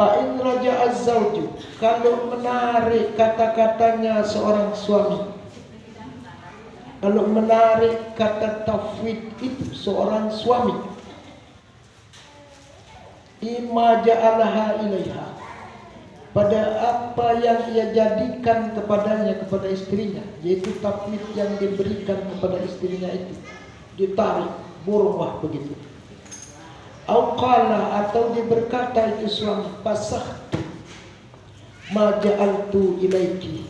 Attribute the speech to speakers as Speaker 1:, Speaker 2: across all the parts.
Speaker 1: Fa'in raja az-zawju, kalau menarik kata-katanya seorang suami, kalau menarik kata tafwid itu seorang suami, imma ja'alaha ilaiha, pada apa yang ia jadikan kepadanya, kepada istrinya, yaitu tafwid yang diberikan kepada istrinya itu, ditarik, burwah begitu. Au qala, atau dia berkata itu suami, pasahtu ma ja'altu ilaiki,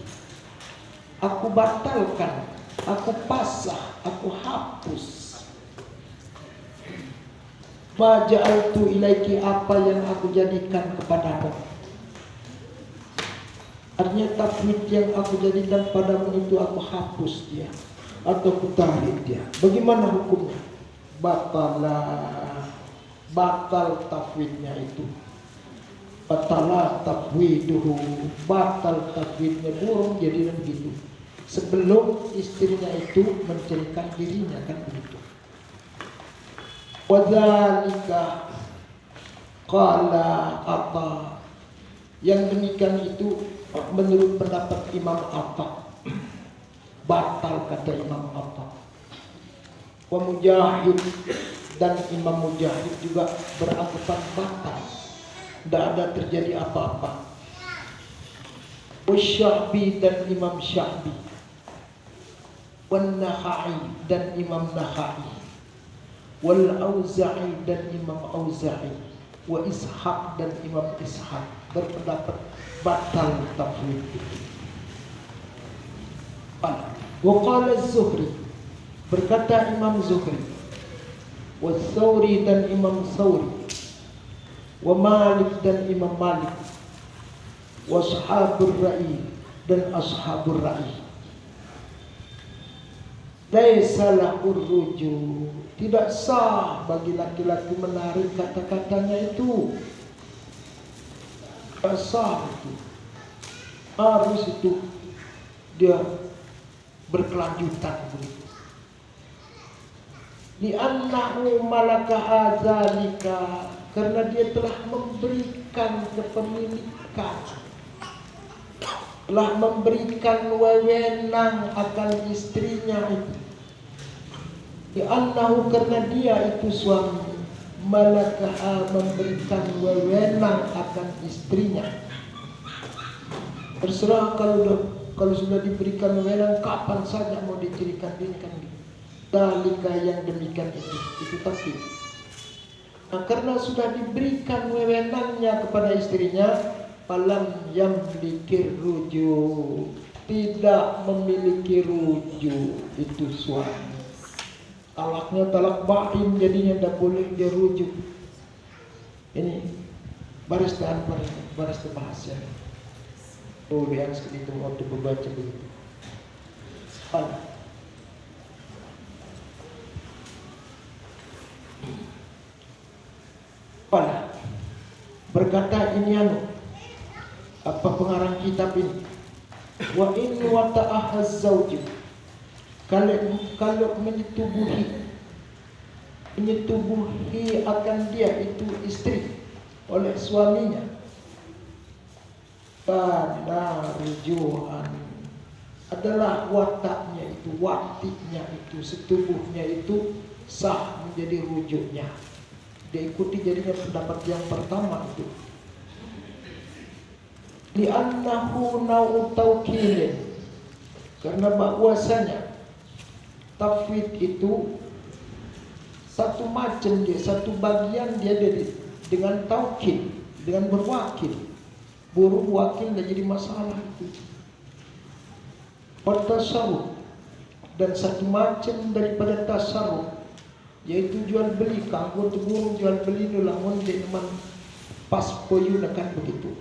Speaker 1: aku batalkan, aku pasah, aku hapus ma ja'altu ilaiki, apa yang aku jadikan kepadamu. Artinya tafwid yang aku jadikan padamu itu aku hapus dia, atau aku tarik dia. Bagaimana hukumnya? Batal tafwidnya itu. Batalah tafwiduhu, batal tafwidnya, burung jadi begitu. Sebelum istrinya itu menceritakan dirinya, kan begitu. Wadzalika qala Atta, yang demikian itu menurut pendapat Imam Atta, batal kata Imam Atta. Wa Mujahid, dan Imam Mujahid juga beranggapan batal, tidak ada terjadi apa-apa. Wasyabi, dan Imam Syabi, wan Nakhai, dan Imam Nakhai, wal Auza'i, dan Imam Auza'i, wa Ishaq, dan Imam Ishaq berpendapat batal tafwid itu. Wa qala Az-Zuhri, berkata Imam Zuhri, wa Thawri, dan Imam Thawri, wa Malik, dan Imam Malik, wa Ashabur Ra'i, dan Ashabur Ra'i, laisa lahur ruju, tidak sah bagi laki-laki menarik kata-katanya itu. Tidak sah itu. Harus itu dia berkelanjutan begitu. Li'annahu malaka adzalika, karena dia telah memberikan kepemilikan, telah memberikan wewenang akan istrinya itu. Li'annahu, karena dia itu suami, malaka, memberikan wewenang akan istrinya. Terserah kalau sudah diberikan wewenang, kapan saja mau dicirikan ini kan gitu. Dalika, yang demikian itu tapi. Nah, karena sudah diberikan wewenangnya kepada istrinya, falam yamlikir ruju, tidak memiliki ruju itu suami. Talaknya talak bain, jadinya tidak boleh dia rujuk. Ini baris bahasa. Oh, yang sekali itu waktu membaca begitu. Berkata ini apa pengarang kitab ini, wa in wata'ahaz zawju, kalau menyetubuhi akan dia itu istri oleh suaminya, pada rujuhan adalah wataknya itu, watiknya itu, setubuhnya itu sah menjadi rujuknya. Diikuti jadinya pendapat yang pertama itu. Li'annahu nau'u tawkilin, karena bahwasanya tafwid itu satu macam dia, satu bagian dia dengan taukil, dengan berwakil. Buruh wakil tidak jadi masalah itu. Bertasarruf, dan satu macam daripada tasarruf, yaitu jual beli. Kanggo tu burung jual beli nulah monde man pas poyu kan begitu.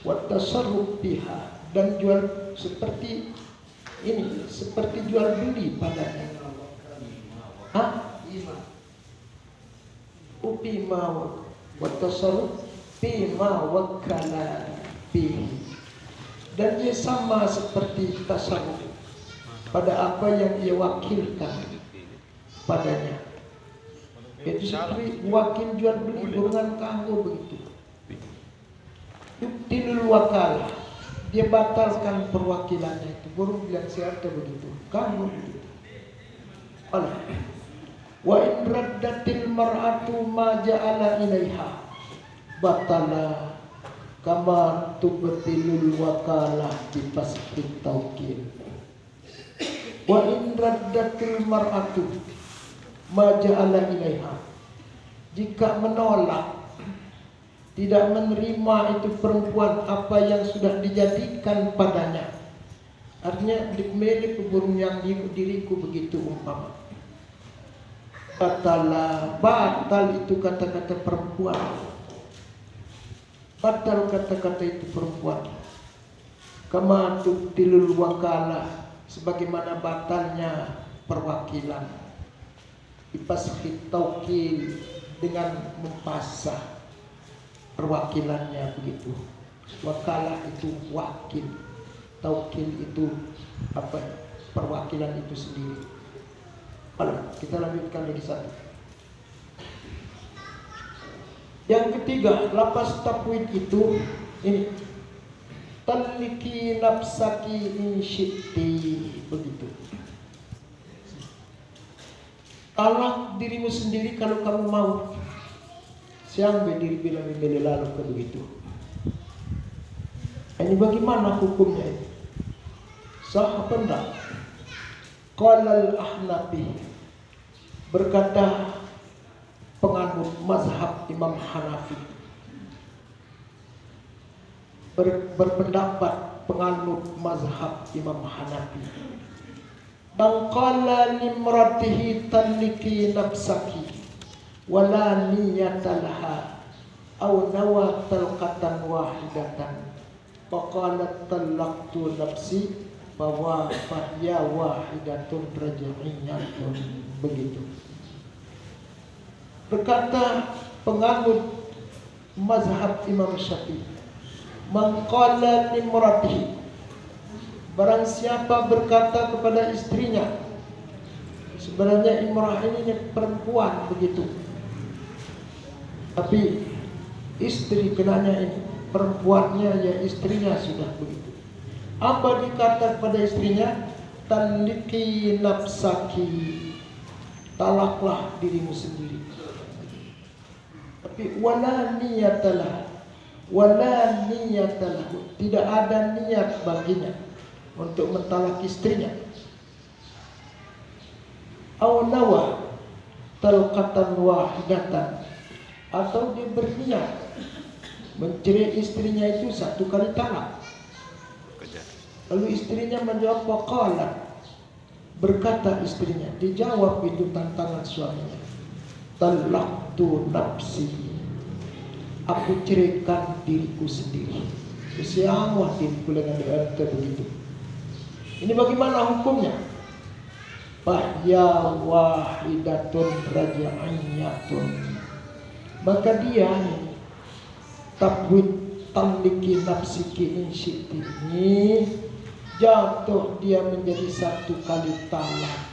Speaker 1: Bertasarruf biha, dan jual seperti ini, seperti jual beli padanya. Upi mawak bertasarruf bima wakala bihi, dan dia sama seperti tasarruf pada apa yang ia wakilkan padanya. Itu seperti wakil jual beli burungan kanggo begitu. wakalah, dia batalkan perwakilannya itu. Baru bilang siapa begitu, kamu begitu. Wa in raddatil mar'atu ma ja'ala ilaiha batala kama tubtilul wakalah bi fasqit tawkil. Wa in raddatil mar'atu ma ja'ala ilaiha, jika menolak, tidak menerima itu perempuan apa yang sudah dijadikan padanya, artinya dikmeli burung yang diriku begitu umpama. Batal itu kata-kata perempuan. Batal kata-kata itu perempuan. Kama tubtilul wakalah, sebagaimana batalnya perwakilan. Bifaskhit tawkil, dengan mempasah perwakilannya begitu. Wakalah itu wakil, tawkil itu apa? Perwakilan itu sendiri. Kita lanjutkan lagi satu. Yang ketiga, lapas tafwid itu ini, taliki nafsaki in syi'ti, begitu. Talak dirimu sendiri kalau kamu mau. Siang berdiri bilang memilih lalu ke begitu. Ini bagaimana hukumnya ini? Sah apa enggak? Qala al-Ahnafi, berkata penganut mazhab Imam Hanafi, berpendapat penganut mazhab Imam Hanafi, man qala limratihi taliki nafsaki wala niyata laha aw nawa talqatan wahidatan faqalat talaqtu nafsi bahwa fahya wahidatun raja'iyatun, begitu. Berkata penganut mazhab Imam Syafi'i, man qala limratihi, barang siapa berkata kepada istrinya, sebenarnya imrah ini perempuan begitu, tapi istri kenanya ini, perempuannya ya istrinya sudah begitu. Apa dikata kepada istrinya? Taliki nafsaki, talaklah dirimu sendiri. Tapi wala niyatalah, tidak ada niat baginya untuk mentalak istrinya. Aw nawa talqatan wahidatan, atau dia berniat mencerai istrinya itu satu kali talak. Lalu istrinya menjawab waqala, berkata istrinya, dijawab itu tantangan suaminya, talaqtu nafsi, aku ceraikan diriku sendiri. Kesiangan diriku dengan dia begitu. Ini bagaimana hukumnya? Fahya wahidatun raja'iyatun, maka dia tafwid taliki nafsiki in syi'ti ini jatuh dia menjadi satu kali talak.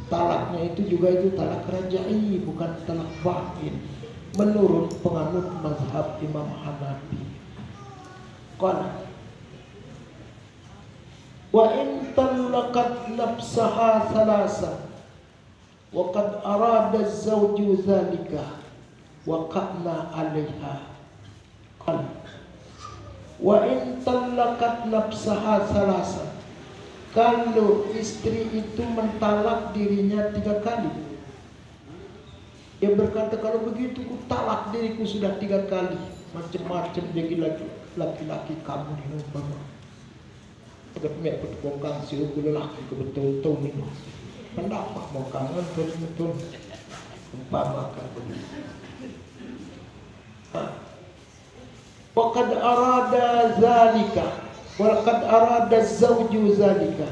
Speaker 1: Talaknya itu juga itu talak raja'i, bukan talak bain, menurut penganut mazhab Imam Hanafi. Qala wa in talaqat nafsaha thalasa wa qad arada az-zawju dhalika wa qa'na 'alayha. Qala wa in talaqat nafsaha thalasa, kalau istri itu mentalak dirinya 3 kali, dia berkata kalau begitu ku talak diriku sudah 3 kali, macam-macam jadi laki-laki kamu di umpama. Agak mek bertukang si lelaki ke betul-betul minum. Pendapat mau kangen betul-betul umpama kan begitu. Waqad arada zalika, waqad arada zawju zalika,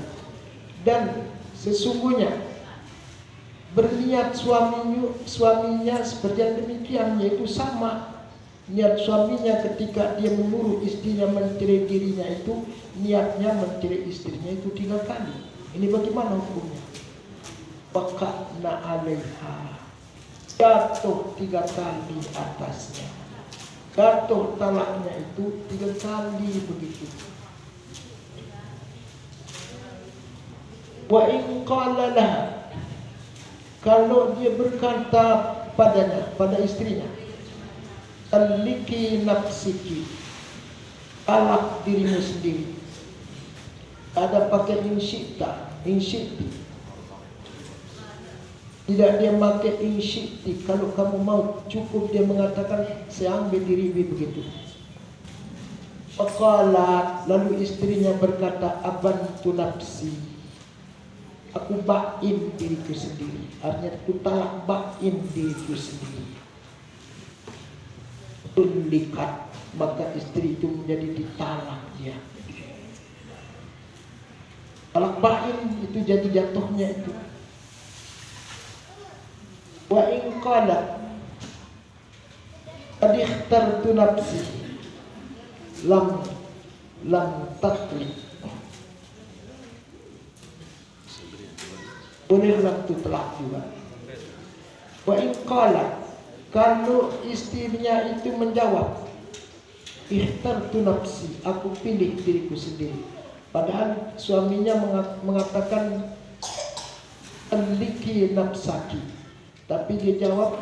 Speaker 1: dan sesungguhnya berniat suaminya seperti yang demikian, yaitu sama niat suaminya ketika dia menyuruh istrinya mencerai dirinya itu, niatnya mencerai istrinya itu 3 kali. Ini bagaimana hukumnya? Waqa'na 'alaiha, jatuh 3 kali atasnya. Jatuh talaknya itu 3 kali begitu. Wa in qala laha, kalau dia berkata padanya, pada istrinya, taliki nafsiki, talak dirimu sendiri. Ada pakai insyita, insyiti. Tidak dia pakai insyiti. Kalau kamu mau, cukup dia mengatakan saya ambil dirimu begitu. Faqalat, lalu istrinya berkata, abantu nafsi, aku bain diriku sendiri. Artinya aku talak bain diriku sendiri. Tulikat, maka istri itu menjadi ditalak dia. Talak bain itu jadi jatuhnya itu. Wa in qala qad ikhtartu nafsi lam tatli, bolehlah itu telak juga. Wa in qala, kalau istrinya itu menjawab, ikhtartu nafsi, aku pilih diriku sendiri. Padahal suaminya mengatakan taliki nafsaki, tapi dia jawab,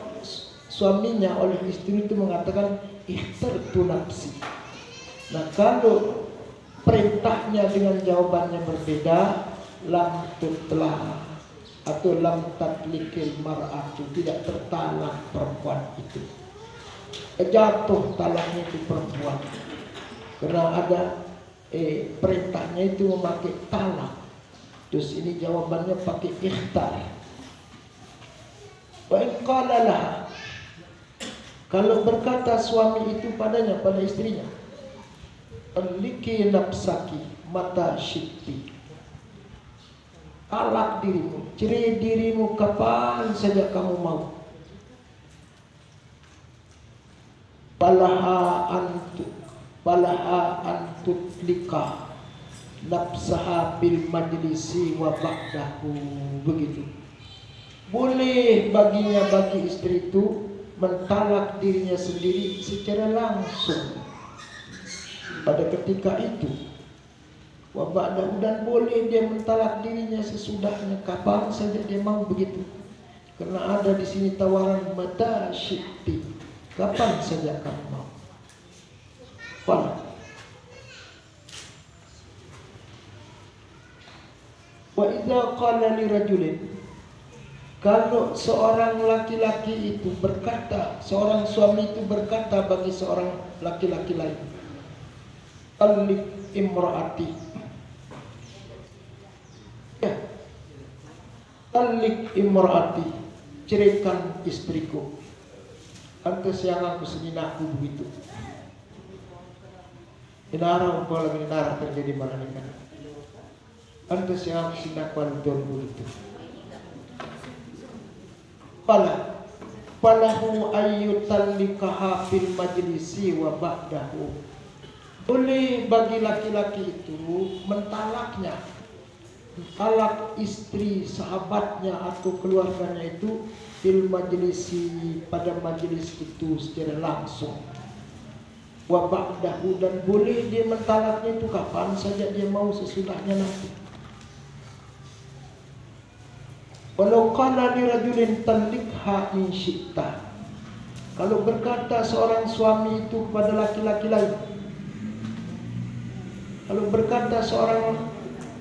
Speaker 1: suaminya oleh istri itu mengatakan ikhtartu nafsi. Nah, kalau perintahnya dengan jawabannya berbeda, lam tutlah atau lam tatlikil mar'atu, tidak tertalak perempuan itu. Jatuh talaknya itu perempuan. Karena ada perintahnya itu memakai talak. Terus ini jawabannya pakai ikhtar. Wa in qala laha, kalau berkata suami itu padanya, pada istrinya, taliki nafsaki mata syi'ti, talak dirimu, cerai dirimu kapan saja kamu mau. Balaha antutlika nafsaha bil majlisi wa ba'dahu, begitu. Boleh baginya, bagi istri itu mentalak dirinya sendiri secara langsung pada ketika itu. Wa ba'dahu, dan boleh dia mentalak dirinya sesudahnya kapan saja dia mau, begitu. Karena ada di sini tawaran mata syi'ti, kapan saja kamu mau. Wa idza qala li rajulin, kalau seorang laki-laki itu berkata, seorang suami itu berkata bagi seorang laki-laki lain, talik imraati, ya, talik imraati, ceraikan istriku. Antas yang aku seminaku begitu. Inara umpala minara terjadi malah ini kan. Antas yang aku sinakuan begitu. Falahu ayyutallikaha fil majlisi wa ba'dahu. Boleh bagi laki-laki itu mentalaknya, talak istri sahabatnya atau keluarganya itu fil majlisi, pada majlis itu secara langsung. Wa ba'dahu, dan boleh dia mentalaknya itu kapan saja dia mau, sesudahnya nanti. Walau qala li rajulin talikha in syi'ta, kalau berkata seorang suami itu kepada laki-laki lain, kalau berkata seorang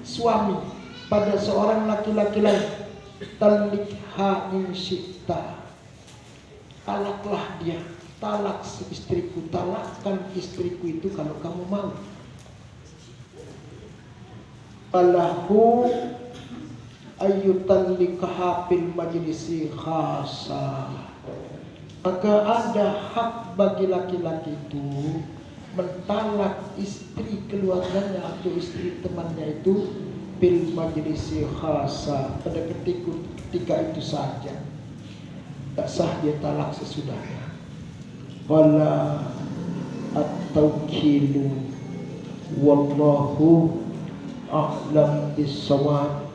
Speaker 1: suami pada seorang laki-laki lain, talikha in syi'ta, talaklah dia, talak istriku, talakkan istriku itu kalau kamu mau. Falahu ayyutallikaha fil majlisi khasa, maka ada hak bagi laki-laki itu mentalak istri keluarganya atau istri temannya itu fil majlisi khasa, pada ketika itu saja. Tak sah dia talak sesudahnya. Wala at-tawkilu wallahu a'lam bis-shawab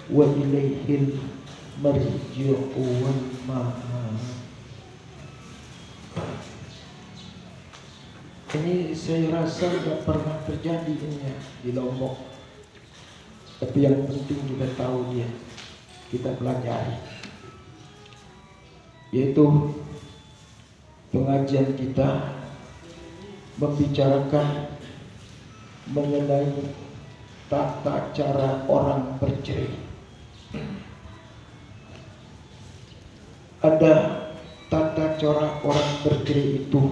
Speaker 1: wa ilaihil marji'u wal ma'ab. Ini saya rasa tidak pernah terjadi ini ya, di Lombok. Tapi yang penting kita tahu dia, kita pelajari. Yaitu pengajian kita membicarakan mengenai tata cara orang bercerai. Ada tata cara orang bercerai itu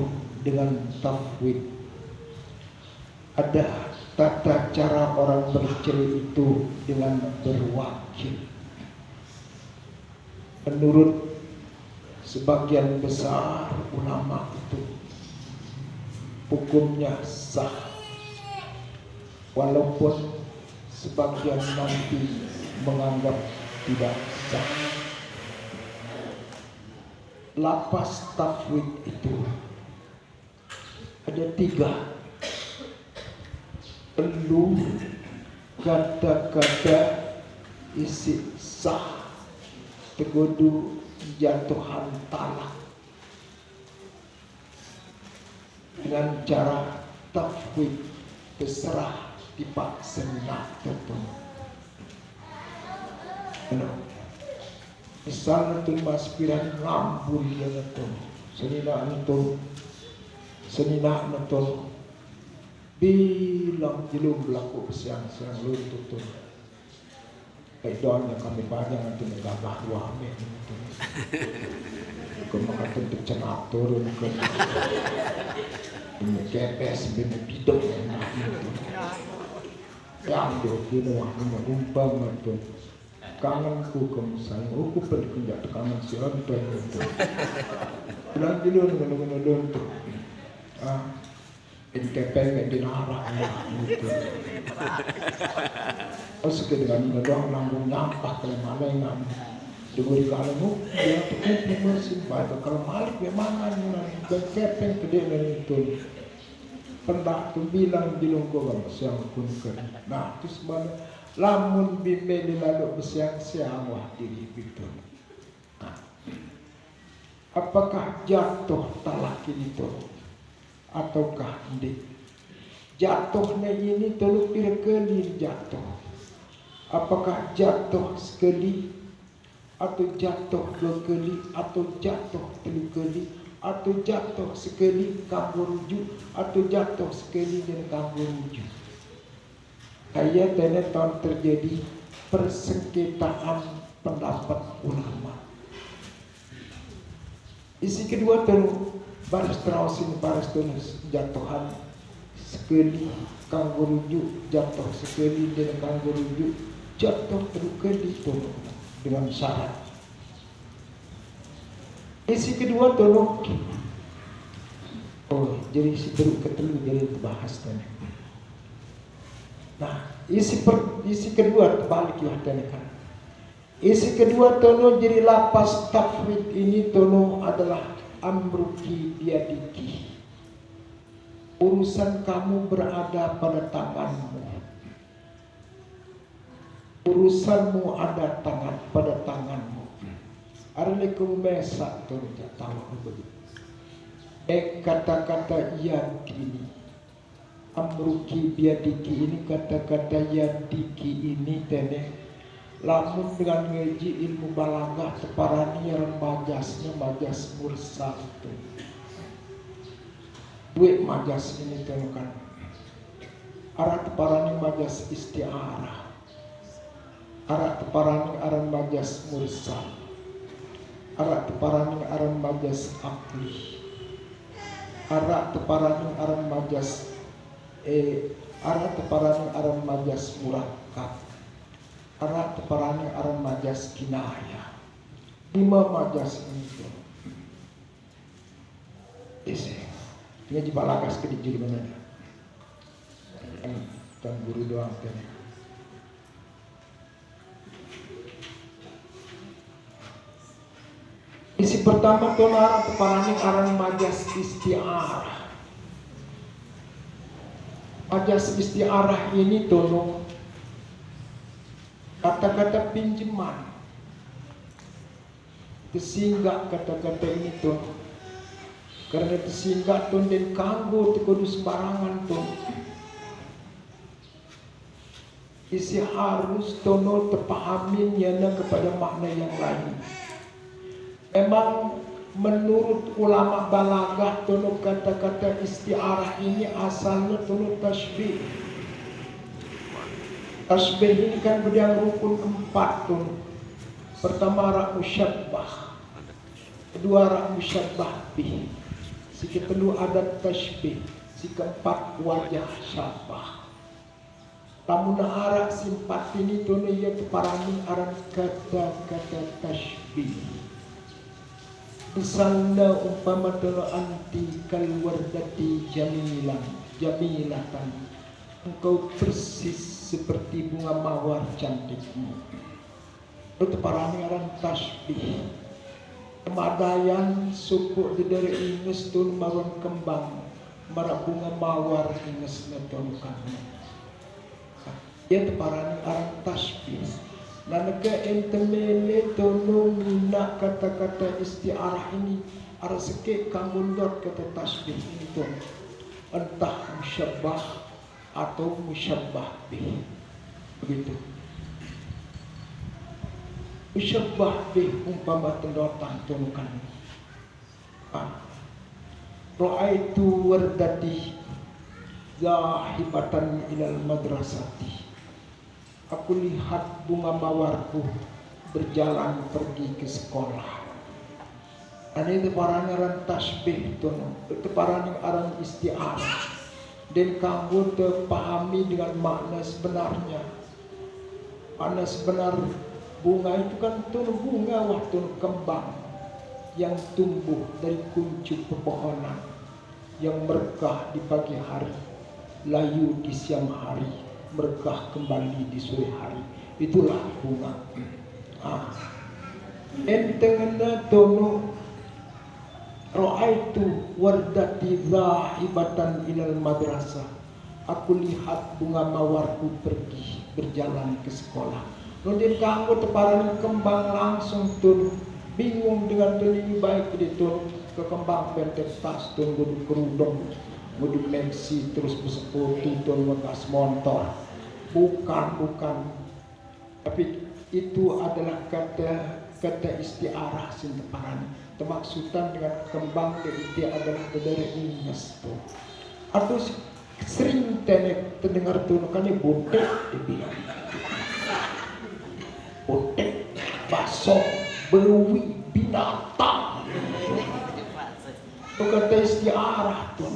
Speaker 1: dengan tafwid. Ada tata cara orang bercerai itu dengan berwakil. Menurut sebagian besar ulama itu hukumnya sah, walaupun sebagian nanti menganggap tidak sah. Lapas tafwid itu ada 3. Perlu kata-kata isi sah tegudu jatuhan talak dengan cara tafwid terserah tipak senat tentu. Misalnya tu mas piran ngambul dia tu senina itu senina itu bilang jelum berlaku siang-siang lu tutur baik doanya kami banyak nanti negabah wame itu kau untuk cenap turun ke ini kepes bini bidok yang dulu waktu umpam itu kangenku kamu sayang aku pergi kunjak kangen si Anton itu bilang dulu dengan tu ini kepeng di narah gitu. Terus dengan doang nanggung nyampah kalau malah yang diberi kalau dia tuh masih baik kalau malik memang dan kepeng gede dari itu. Pendak tu bilang di lungko bang siang kunker. Nah terus mana lamun bimeli lalu bersiang-siang wah diri itu. Nah, apakah jatuh talak itu? Ataukah hindi jatuhnya ini telu kali jatuh, apakah jatuh sekali atau jatuh 2 kali atau jatuh 3 kali atau jatuh sekali kamu rujuk atau jatuh sekali dan kamu rujuk. Kayak tahun terjadi persengketaan pendapat ulama. Isi kedua telu baris terawsin baris tulis jatuhan sekali kanggo rujuk jatuh sekali dan kanggo rujuk jatuh terkali tolong dengan syarat. Isi kedua tolong jadi isi ketelu jadi bahas tadi. Nah isi kedua terbalik ya tadi kan. Isi kedua tolong jadi lapas tafwid ini tolong adalah amruki biadiki, urusan kamu berada pada tanganmu, urusanmu ada pada tanganmu. Arlekum mesak turun tahu begitu. Kata-kata yadini, amruki biadiki ini kata-kata yadiki ini teneh. Lamun dengan ngaji ilmu balaghah teparani yang majasnya majas mursal itu. Duit majas ini temukan. Arah teparani majas isti'arah. Arah teparani aran majas mursal. Arah teparani aran majas akli. Arah teparani aran majas arah teparani aran majas murakkab. Arak teparani aran majas kinaya 5 majas itu isi dia dibalagas ke di mana dan guru doang kan isi pertama tuh arak teparani aran majas isti'arah. Majas isti'arah ini tolong kata-kata pinjaman, sehingga kata-kata ini tuh Karena tersinggat ton dan kanggo kudu sembarangan ton. Isi harus tono terpahamin yana kepada makna yang lain. Memang menurut ulama balagah tono kata-kata istiarah ini asalnya tono tasbih. Tasbih ini kan berdang rukun 4 tono. Pertama rak musyabbah, kedua rak musyabbah bih, si kedua adat tasbih, si keempat wajah syabah. Lamun arak simpat ini tono ia keparani aran kata-kata tasbih. Misalnya umpama tono anti kalwardati jamilatan, engkau persis seperti bunga mawar cantikmu. Itu parani aran tasbih. Kemadayan suku dedere inges tun marun kembang, marak bunga mawar inges netun kami. Ia teparani aran tasbih. Nanaka entemele tono mina kata-kata istiarah ini arah seke kamundot kata tasbih ini tuh entah musyabbah atau musyabbah bih, begitu. Musyabbah bih umpama tendotan tunukan. Ra'aitu wardati zahibatan ilal madrasati. Aku lihat bunga mawarku berjalan pergi ke sekolah. Ini teparan aran tasbih tono, teparan aran istiarah. Dan kamu terpahami dengan makna sebenarnya. Makna sebenar bunga itu kan tono bunga waktu kembang yang tumbuh dari kuncup pepohonan, yang berkah di pagi hari, layu di siang hari, berkah kembali di sore hari. Itulah bunga. Entengena tono ra'aitu wardati zahibatan ilal madrasah. Aku lihat bunga mawarku pergi berjalan ke sekolah. Nudin kamu teparan kembang langsung tun bingung dengan tun ini baik di tun ke kembang bentek tas tun gudu kerudung gudu meksi terus bersekutu tun bekas motor. Bukan. Tapi itu adalah kata istiarah sinteparan. Termaksudan dengan kembang itu adalah dari ingas tu. Atau sering terdengar tu kan botek dibilang. Botek, baso, bewi, binatang. Itu kata istiarah tu.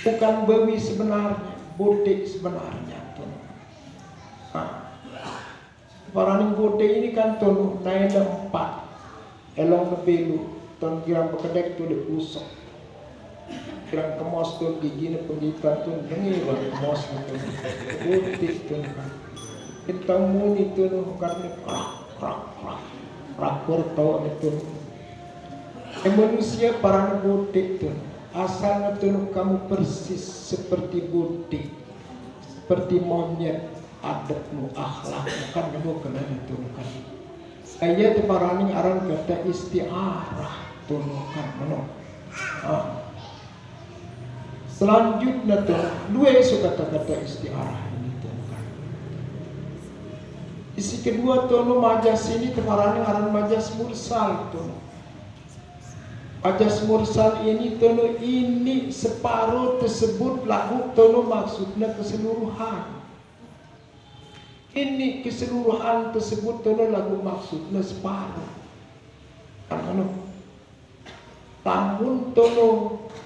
Speaker 1: Bukan bewi sebenarnya, botek sebenarnya tu. Paraning botek ini kan tu naik 4. Elong kebelu, ton kirang pekedek tu dipusok. Kirang kemos tu gigi ni pengikat tu dengi bang kemos tu. Botek tu kan. Kita muni tu kan rakor tau itu. Manusia parang botek tu. Asal tu kamu persis seperti botek, seperti monyet, adabmu, akhlakmu kan kamu kena itu kan. Ayat parani aran kata istiarah tunukan mano. Selanjutnya tu dua kata-kata istiarah ini tunukan. Isi kedua tunu majas ini teparani aran majas mursal tunu. Majas mursal ini tunu ini separuh tersebut lagu tunu maksudnya keseluruhan. Ini keseluruhan tersebut tono lagu maksudnya separuh. Namun tono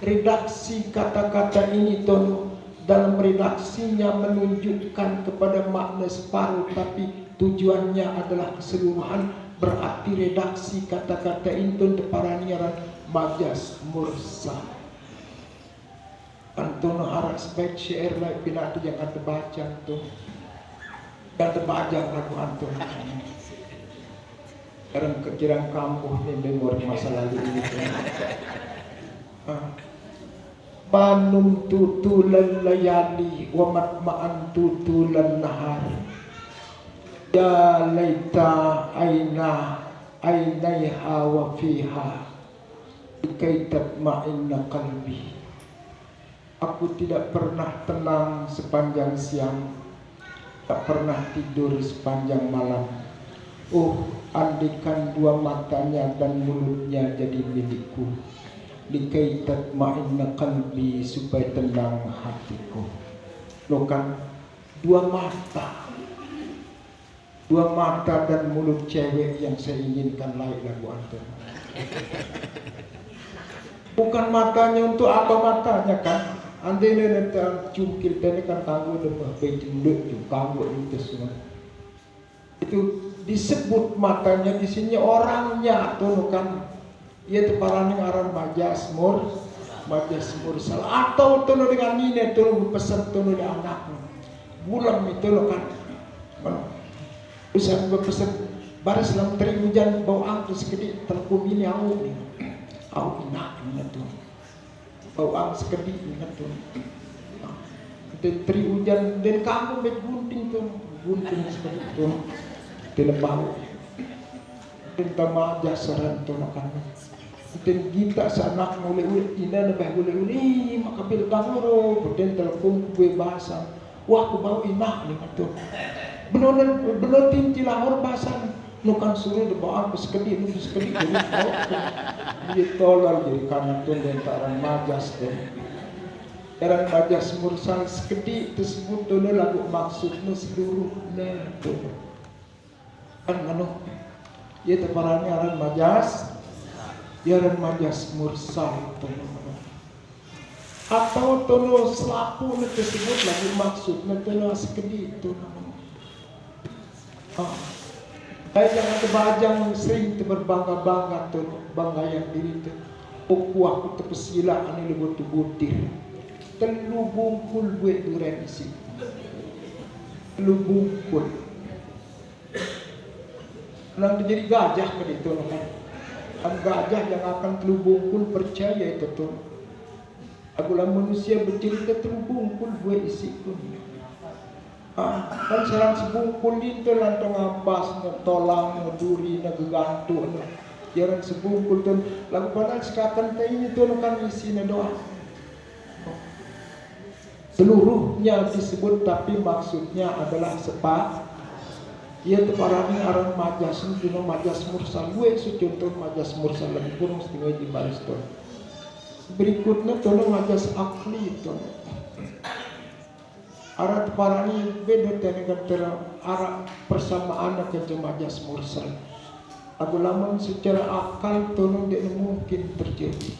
Speaker 1: redaksi kata-kata ini tono dalam redaksinya menunjukkan kepada makna separuh, tapi tujuannya adalah keseluruhan. Berarti redaksi kata-kata ini tono paraniaran majas mursal. Antono harap sebaik syair lah bila tu jangan terbaca tu. Dan terbajak lagu antum. Karena kekiraan kampuh ni memori masa lalu ini. Manum tutulan layali wa matma'an tutulan nahari. Ya laita ainaiha wa fiha likai tatma'inna qalbi. Aku tidak pernah tenang sepanjang siang, tak pernah tidur sepanjang malam. Oh, andaikan dua matanya dan mulutnya jadi milikku, likai tatma'inna qalbi, supaya tenang hatiku. Loh kan, dua mata dan mulut cewek yang saya inginkan lain lagu antum. Bukan matanya untuk apa matanya kan? Andai nanti cungkil tadi kan kanggo demah bejdenduk tu kanggo itu semua. Itu disebut matanya di sini orangnya tuh kan. Ia teparani aran majas mursal atau tuh dengan ini tuh pesan tuh di anak. Bulan itu lo kan. Usah berpesan baris dalam teri hujan bau angin sekedip telpon ini aku nih. Aku ingat tuh. Bau ang sekedip ingat tuh. Teri hujan dan kamu gunting sekedip tuh. Dan bau. Dan tama jasaran tuh kan. Dan kita sanak mulai ina lebih mulai makabil tangoro. Dan telepon gue bahasa. Wah aku bau inak nih tuh. Benar tintilahor bahasa. Nukan suruh de bawa aku sekedip jadi bau. Dia tolol jadi karena tuh dentaran majas deh. Eran majas mursal sekedip tersebut dulu lagu maksudnya seluruhnya tuh. Kan anu, dia teparannya aran majas, dia aran majas mursal tuh. Atau tuh selapu tersebut lagu maksudnya tuh sekedip tuh. Saya jangan terbajang sering berbangga-bangga tuh, bangga yang diri tuh. Aku terpesila ani lebut butir. Telu bungkul gue duren isi. Telu bungkul. Nang jadi gajah ke itu kan. Kan gajah yang akan telu bungkul percaya itu tuh. Akulah manusia bercerita telu bungkul gue isi pun. Kan serang sebungkul itu lantong ampas, tolang, duri, gegantu, jarang sebungkul tu. Lagu padahal sekatan ini tu kan isinya doa. Seluruhnya disebut tapi maksudnya adalah sepak. Ia teparani aran majas, itu majas mursal. Gue contoh majas mursal lagi kurang setengah di baris tu. Berikutnya tu majas akli tu. Arah teparani beda dengan arah persamaan ke majas mursal. Aku lama secara akal tolong tidak mungkin terjadi.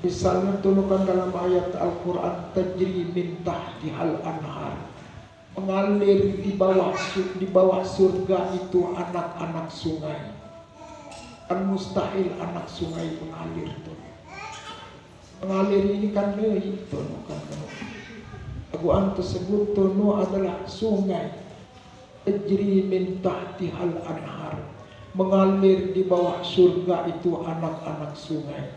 Speaker 1: Misalnya tolongkan dalam ayat Al-Quran tajri min tahtihal anhar, mengalir di bawah surga itu anak-anak sungai. Kan mustahil anak sungai mengalir tuh. Mengalir ini kan itu kan. Aguan tersebut tono adalah sungai tajri min tahtihal anhar, mengalir di bawah surga itu anak-anak sungai.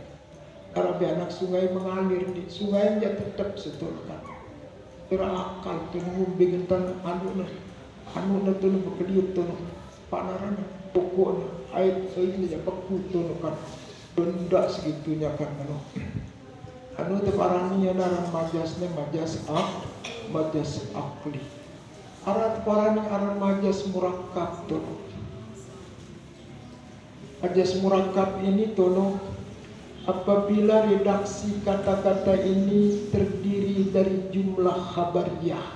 Speaker 1: Karena anak sungai mengalir di sungainya tetap setulkan. Terakal tono bingentan anu na tono berkeliut tono panaran pokoknya air ini ya beku tono kan benda segitunya kan anu teparani ya naran majasnya majas akli. Aran teparani aran majas murakkab tono. Majas murakkab ini tono apabila redaksi kata-kata ini terdiri dari jumlah khabariyah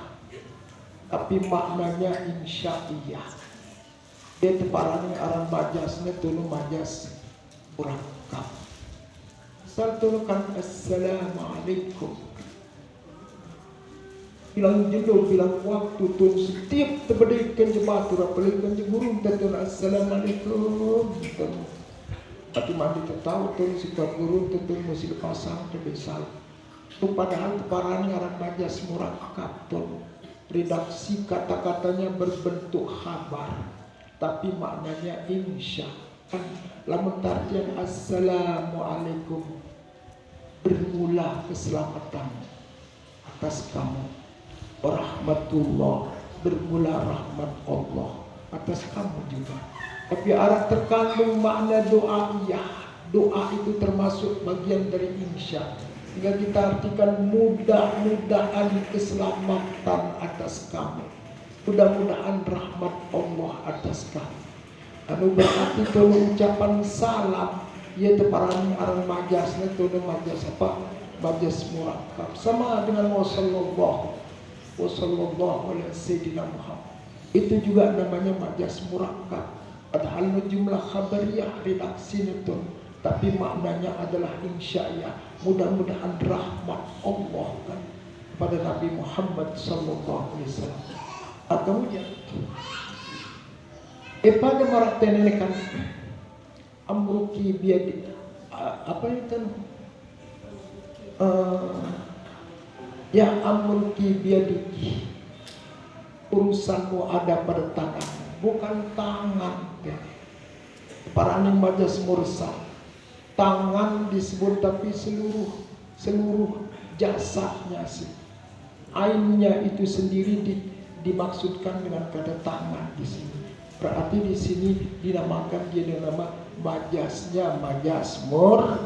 Speaker 1: tapi maknanya insya'iyah. Dia teparani aran majasnya tono majas murakkab. Saltukan assalamualaikum. Bilang judul, bilang waktu tuh setiap terberikan jematur apalagi guru tentu assalamualaikum. Tapi mandi tahu tuh sifat guru tentu mesti pasang terbesar. Itu padahal teparani aran majas murakkab tuh. Redaksi kata-katanya berbentuk khabar, tapi maknanya insya. Lamun tarjian assalamualaikum, bermula keselamatan atas kamu. Rahmatullah, bermula rahmat Allah atas kamu juga. Tapi arah terkandung makna doa iya. doa itu termasuk bagian dari insya. Hingga kita artikan mudah-mudahan keselamatan atas kamu. Mudah-mudahan rahmat Allah atas kamu. Anu berarti tolong ucapan salam. Ia teparani arang majasnya tolong majas apa? Majas murakab. Sama dengan wassallallahu alaihi sayyidina Muhammad. Itu juga namanya majas murakab. Padahal jumlah khabariyah redaksi itu, tapi maknanya adalah insya'ya, mudah-mudahan rahmat Allah kan pada Nabi Muhammad sallallahu alaihi wasallam. Kemudian pada marak ini kan amruki biadi apa itu ya amruki biadiki, urusanmu ada pada tangan, bukan tangan ya. Para aning majas mursal, tangan disebut tapi seluruh jasadnya sih. Ainnya itu sendiri dimaksudkan dengan kata tangan di sini. Berarti di sini dinamakan dia dengan nama majasnya majas mursal.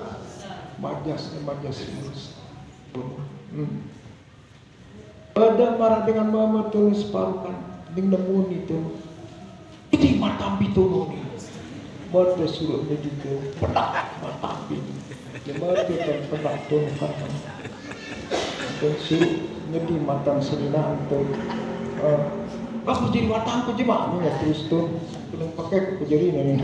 Speaker 1: Pada marah dengan mama tulis parukan dengan muni itu. Ini matambi turun. Mata suruhnya juga pedak matambi. Mata dan pedak turun kan. Dan suruh nyedi matang serina untuk aku jadi matang aku jemaah ni terus tu belum pakai aku jadi ni.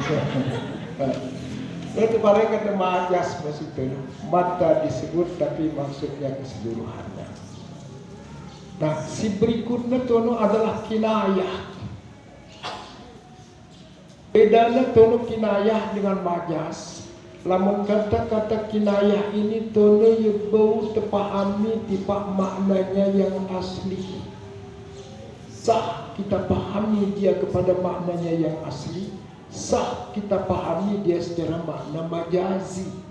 Speaker 1: Itu barang kata majas masih tu mata disebut tapi maksudnya keseluruhannya. Nah, si berikutnya tono adalah kinayah. Bedanya tono kinayah dengan majas. Lamun kata-kata kinayah ini tono bau terpahami tipak maknanya yang asli. Sah kita pahami dia kepada maknanya yang asli. Sah kita pahami dia secara makna majazi.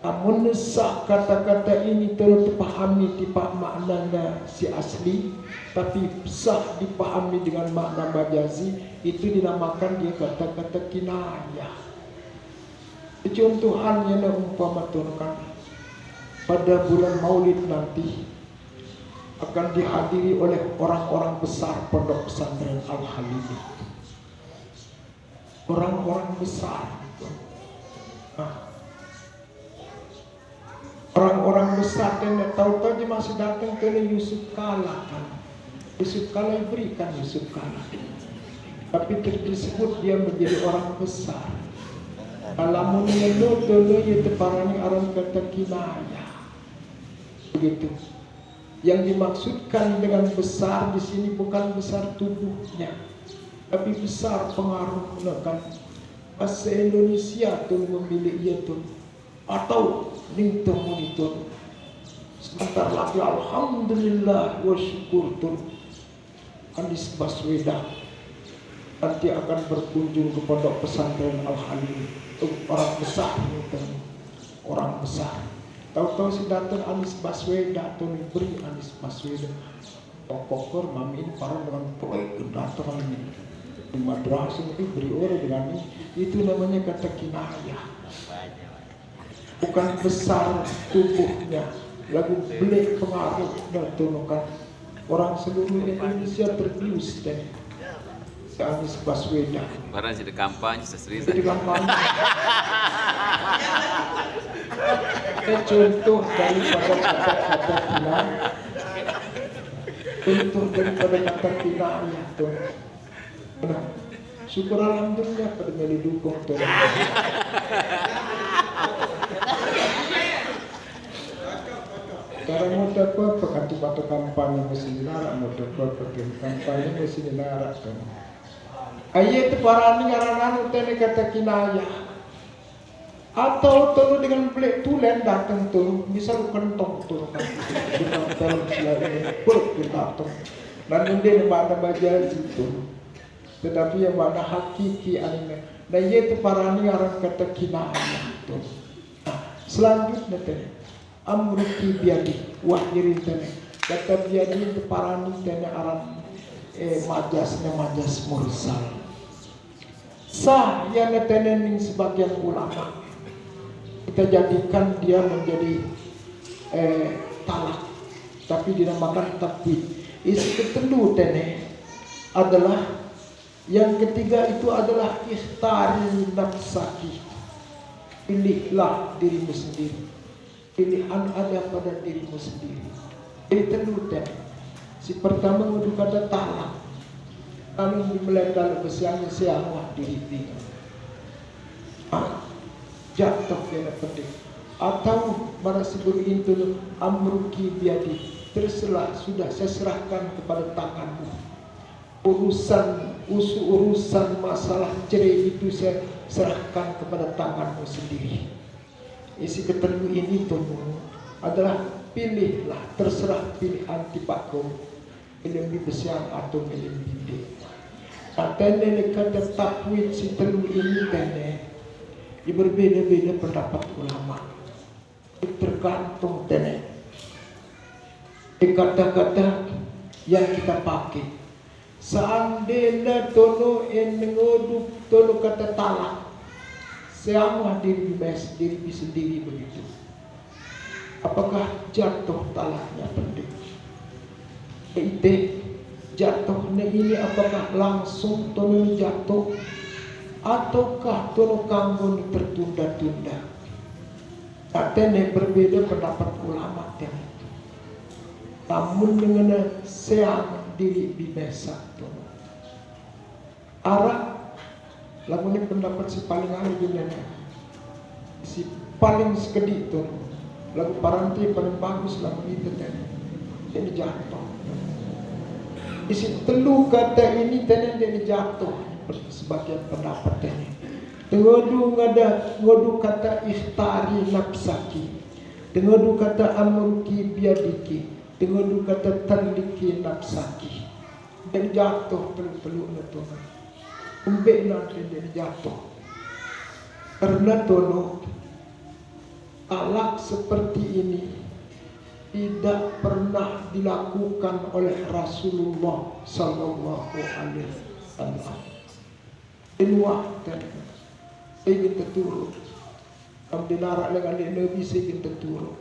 Speaker 1: Namun sah kata-kata ini terus dipahami tipak maknanya si asli, tapi sah dipahami dengan makna majazi, itu dinamakan dia kata-kata kinayah. Contohannya umpama kan pada bulan Maulid nanti akan dihadiri oleh orang-orang besar pondok pesantren Al-Halimi. Orang-orang besar itu. Orang-orang besar yang tahu-tahu dia masih datang ke Yusuf Kala kan. Yusuf Kala berikan Yusuf Kala. Tapi disebut dia menjadi orang besar. Alamun yang dulu itu parani orang kata kinayah. Begitu. Yang dimaksudkan dengan besar di sini bukan besar tubuhnya, tapi besar pengaruhnya kan. Bahasa Indonesia tu memilih ia tu atau ning temu itu. Sebentar lagi alhamdulillah wa syukur tu Anies Baswedan nanti akan berkunjung ke pondok pesantren Al-Halim. Orang besar itu, orang besar. Tahu-tahu si datang Anies Baswedan tu beri Anies Baswedan pokok mami ini para dengan proyek datang ini di madrasah itu beri orang dengan ini. Itu namanya kata kinayah. Bukan besar tubuhnya, lagu belik pengaruh dan tunukan orang seluruh Indonesia terbius dan Anies Baswedan.
Speaker 2: Barang sudah kampanye sesri.
Speaker 1: Jadi kampanye. Contoh daripada kata-kata bilang, contoh daripada kata kinayah tu. Nah, syukur alhamdulillah pada meli dukung tu. Cara mau dapat pekantu batu kampanye mesti dilarak, mau dapat pekan kampanye mesti dilarak tu. Ayat parani ngaran tene kata kinayah. Atau tolu dengan belik tulen datang tu, bisa lu kentong tu kan. Kita dalam selagi buruk kita tu. Dan dia mana baca situ. Tetapi yang mana hakiki anime. Dan ia tu parani ngaran kata kinayah tu. Selanjutnya tene amruki biadi wahyirin tene kata biadi itu parani tene aran majas mursal. sah yang netenening sebagian ulama. Kita jadikan dia menjadi talak, tapi dinamakan takwid. Isi ketelu tene adalah yang ketiga itu adalah ikhtari nafsaki. Pilihlah dirimu sendiri. Pilihan ada pada dirimu sendiri. Jadi telu tene. Si pertama ngudu kata talak. Lalu dimeledak besiangnya sianglah diri. Jatuh kena penting. Atau mana sebut itu amruki biadi. Terserah, sudah saya serahkan kepada tanganmu. Urusan masalah cerai itu saya serahkan kepada tanganmu sendiri. Isi ketelu ini tuh adalah pilihlah, terserah pilihan tibaku. Pilih besiang atau pilih bidik. Tene kata takwid si telu ini tene berbeda-beda pendapat ulama. Tergantung tene kata-kata yang kita pakai. Seandainya tono engoduk tono kata talak, seamah diri sendiri begitu. Apakah jatuh talaknya penting? Itu jatuhnya ini apakah langsung tono jatuh ataukah tono kanggo tertunda-tunda? Katanya berbeda pendapat ulama tene. Namun dengan seang diri bimesa tono. Arah lagu ini pendapat si paling ahli dunia, si paling sekedik tono. Lagu paranti paling bagus lagu itu tene. Ini jatuh. Isi telu kata ini tene jadi jatuh sebagian pendapat tene. Ngodu kata ikhtari nafsaki. Ngodu kata amruki biadiki. Ngodu kata taliki nafsaki. Dan jatuh telu na tono. Umbek nanti jadi jatuh. Karena tono talak seperti ini tidak pernah dilakukan oleh Rasulullah Sallallahu Alaihi Wasallam. Inuah dan saya ingin terturut. Kamu dinarak dengan Nabi saya ingin terturut.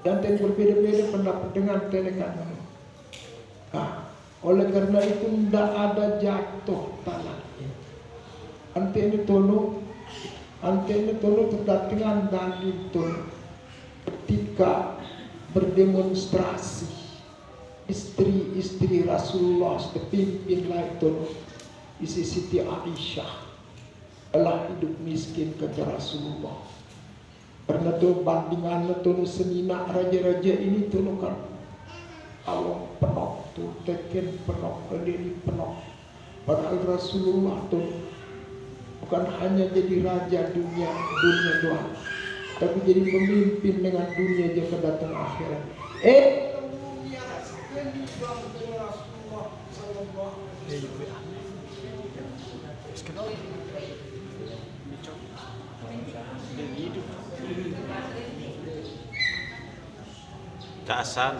Speaker 1: Dan yang berbeda-beda pendapat dengan tenekan. Oleh karena itu tidak ada jatuh talaknya. Ante ini tono terdatangan dalil tono ketika berdemonstrasi istri-istri Rasulullah sepimpin lain tono isi Siti Aisyah telah hidup miskin kata Rasulullah. Karena tu bandingan tu senina raja-raja ini tu kan awam penuh tu teken penuh berdiri penuh. Padahal Rasulullah tu bukan hanya jadi raja dunia doang, tapi jadi pemimpin dengan dunia yang akan datang akhirat. Dunia sekali Rasulullah sallallahu alaihi wasallam.
Speaker 3: Kaasan